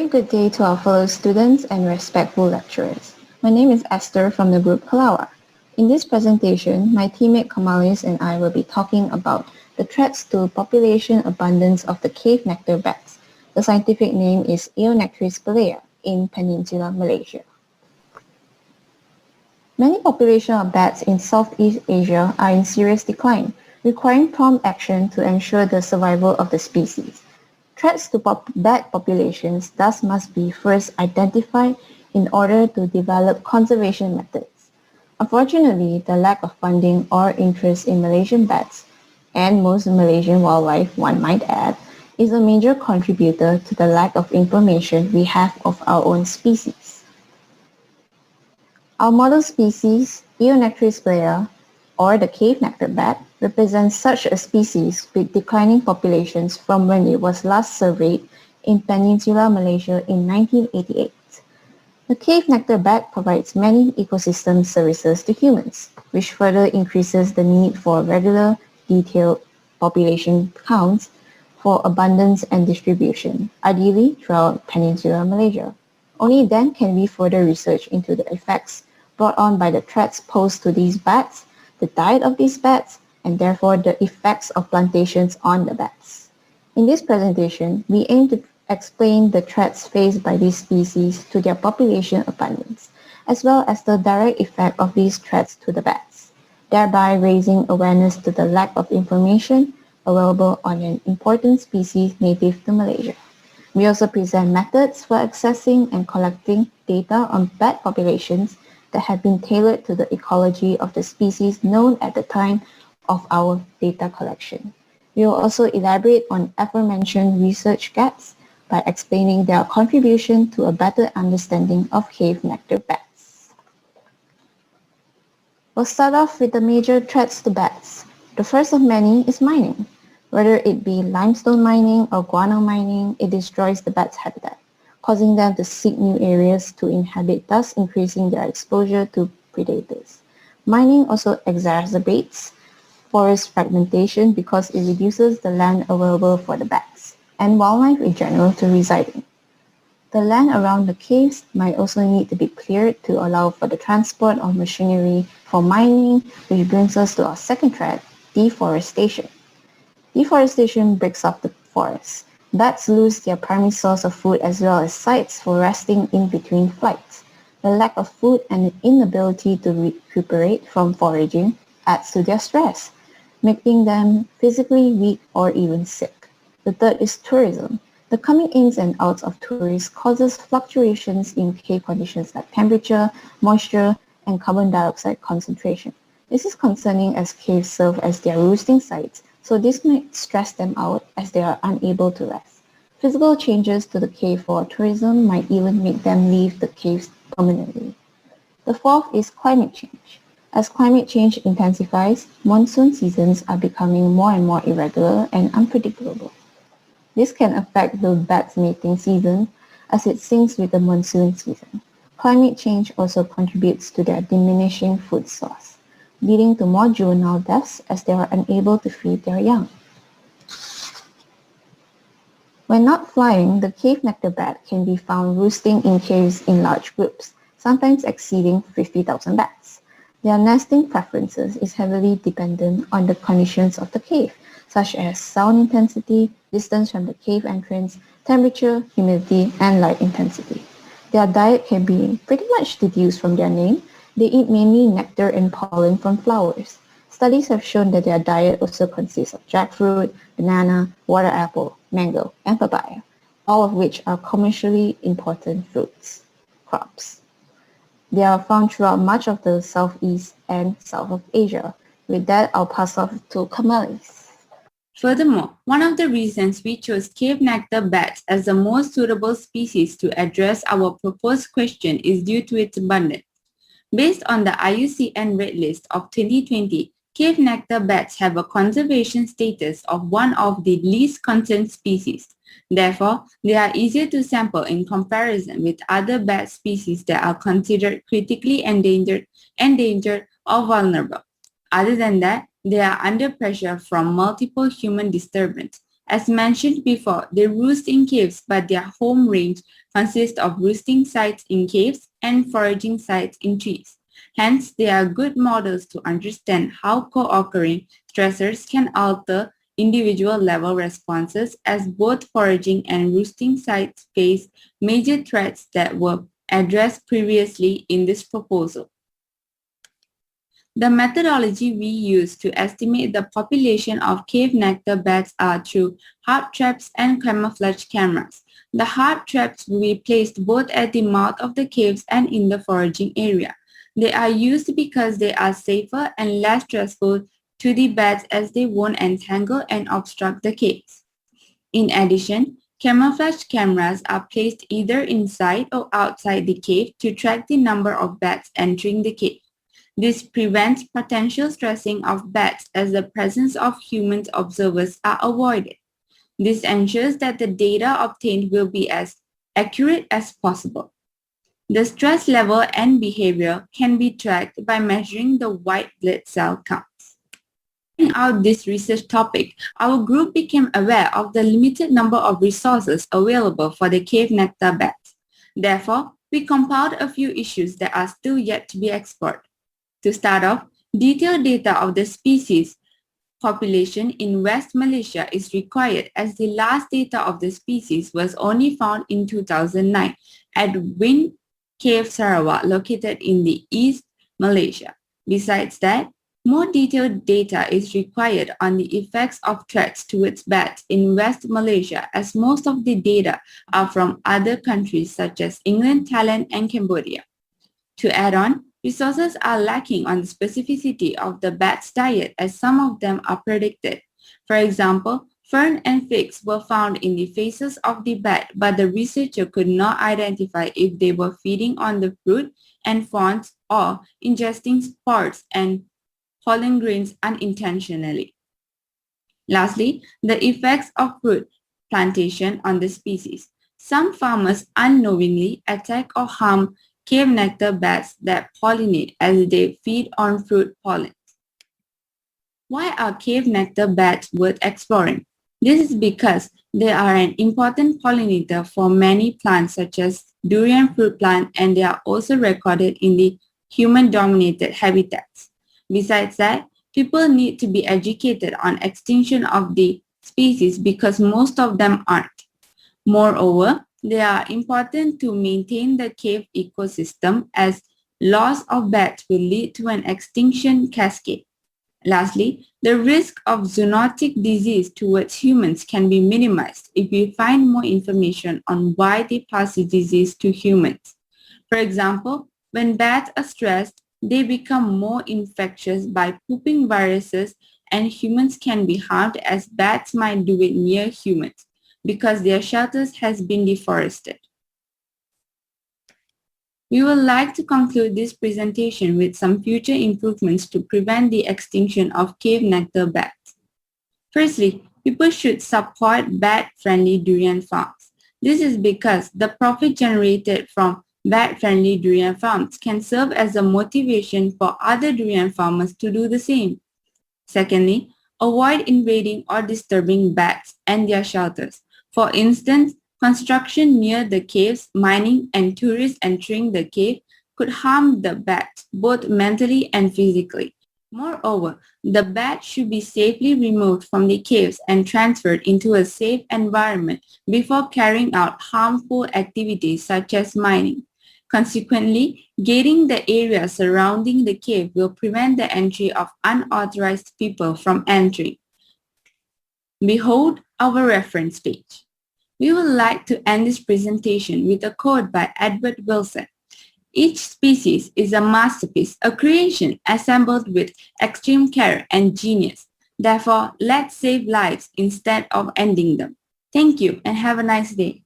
good day to our fellow students and respectful lecturers. My name is Esther from the group Palawa. In this presentation, my teammate Kamalis and I will be talking about the threats to population abundance of the cave nectar bats. The scientific name is Eonycteris spelaea in peninsular Malaysia. Many populations of bats in Southeast Asia are in serious decline, requiring prompt action to ensure the survival of the species. Threats to bat populations thus must be first identified in order to develop conservation methods. Unfortunately, the lack of funding or interest in Malaysian bats, and most Malaysian wildlife, one might add, is a major contributor to the lack of information we have of our own species. Our model species, Eonycteris spelaea, or the cave nectar bat, represents such a species with declining populations from when it was last surveyed in peninsular Malaysia in 1988. The cave nectar bat provides many ecosystem services to humans, which further increases the need for regular, detailed population counts for abundance and distribution, ideally throughout peninsular Malaysia. Only then can we further research into the effects brought on by the threats posed to these bats, the diet of these bats, and therefore the effects of plantations on the bats. In this presentation, we aim to explain the threats faced by these species to their population abundance, as well as the direct effect of these threats to the bats, thereby raising awareness to the lack of information available on an important species native to Malaysia. We also present methods for accessing and collecting data on bat populations that have been tailored to the ecology of the species known at the time of our data collection. We will also elaborate on aforementioned research gaps by explaining their contribution to a better understanding of cave nectar bats. We'll start off with the major threats to bats. The first of many is mining. Whether it be limestone mining or guano mining, it destroys the bats' habitat, causing them to seek new areas to inhabit, thus increasing their exposure to predators. Mining also exacerbates forest fragmentation because it reduces the land available for the bats and wildlife in general to reside in. The land around the caves might also need to be cleared to allow for the transport of machinery for mining, which brings us to our second threat, deforestation. Deforestation breaks up the forest. Bats lose their primary source of food as well as sites for resting in between flights. The lack of food and the inability to recuperate from foraging adds to their stress, making them physically weak or even sick. The third is tourism. The coming ins and outs of tourists causes fluctuations in cave conditions like temperature, moisture, and carbon dioxide concentration. This is concerning as caves serve as their roosting sites, so this might stress them out as they are unable to rest. Physical changes to the cave for tourism might even make them leave the caves permanently. The fourth is climate change. As climate change intensifies, monsoon seasons are becoming more and more irregular and unpredictable. This can affect the bats' mating season as it syncs with the monsoon season. Climate change also contributes to their diminishing food source, leading to more juvenile deaths as they are unable to feed their young. When not flying, the cave nectar bat can be found roosting in caves in large groups, sometimes exceeding 50,000 bats. Their nesting preferences is heavily dependent on the conditions of the cave, such as sound intensity, distance from the cave entrance, temperature, humidity, and light intensity. Their diet can be pretty much deduced from their name. They eat mainly nectar and pollen from flowers. Studies have shown that their diet also consists of jackfruit, banana, water apple, mango, and papaya, all of which are commercially important fruits, crops. They are found throughout much of the Southeast and South of Asia. With that, I'll pass off to Kamalis. Furthermore, one of the reasons we chose cave nectar bats as the most suitable species to address our proposed question is due to its abundance. Based on the IUCN Red List of 2020, cave nectar bats have a conservation status of one of the least concerned species. Therefore, they are easier to sample in comparison with other bat species that are considered critically endangered or vulnerable. Other than that, they are under pressure from multiple human disturbance, As mentioned before, they roost in caves, but their home range consists of roosting sites in caves and foraging sites in trees. Hence, they are good models to understand how co-occurring stressors can alter individual level responses, as both foraging and roosting sites face major threats that were addressed previously in this proposal. The methodology we use to estimate the population of cave nectar bats are through heart traps and camouflage cameras. The heart traps will be placed both at the mouth of the caves and in the foraging area. They are used because they are safer and less stressful to the bats, as they won't entangle and obstruct the caves. In addition, camouflage cameras are placed either inside or outside the cave to track the number of bats entering the cave. This prevents potential stressing of bats, as the presence of human observers are avoided. This ensures that the data obtained will be as accurate as possible. The stress level and behavior can be tracked by measuring the white blood cell counts. Carrying out this research topic, our group became aware of the limited number of resources available for the cave nectar bats. Therefore, we compiled a few issues that are still yet to be explored. To start off, detailed data of the species population in West Malaysia is required, as the last data of the species was only found in 2009 at Wind Cave Sarawak, located in the East Malaysia. Besides that, more detailed data is required on the effects of threats towards bats in West Malaysia, as most of the data are from other countries such as England, Thailand, and Cambodia. To add on, resources are lacking on the specificity of the bat's diet, as some of them are predicted. For example, fern and figs were found in the faces of the bat, but the researcher could not identify if they were feeding on the fruit and fronds or ingesting spores and pollen grains unintentionally. Lastly, the effects of fruit plantation on the species. Some farmers unknowingly attack or harm cave nectar bats that pollinate, as they feed on fruit pollens. Why are cave nectar bats worth exploring? This is because they are an important pollinator for many plants such as durian fruit plant, and they are also recorded in the human-dominated habitats. Besides that, people need to be educated on extinction of the species because most of them aren't. Moreover, they are important to maintain the cave ecosystem, as loss of bats will lead to an extinction cascade. Lastly, the risk of zoonotic disease towards humans can be minimized if we find more information on why they pass the disease to humans. For example, when bats are stressed, they become more infectious by pooping viruses, and humans can be harmed, as bats might do it near humans because their shelters has been deforested. We would like to conclude this presentation with some future improvements to prevent the extinction of cave nectar bats. Firstly, people should support bat-friendly durian farms. This is because the profit generated from bat-friendly durian farms can serve as a motivation for other durian farmers to do the same. Secondly, avoid invading or disturbing bats and their shelters. For instance, construction near the caves, mining, and tourists entering the cave could harm the bats, both mentally and physically. Moreover, the bats should be safely removed from the caves and transferred into a safe environment before carrying out harmful activities such as mining. Consequently, gating the area surrounding the cave will prevent the entry of unauthorized people from entering. Behold our reference page. We would like to end this presentation with a quote by Edward Wilson. Each species is a masterpiece, a creation assembled with extreme care and genius. Therefore, let's save lives instead of ending them. Thank you and have a nice day.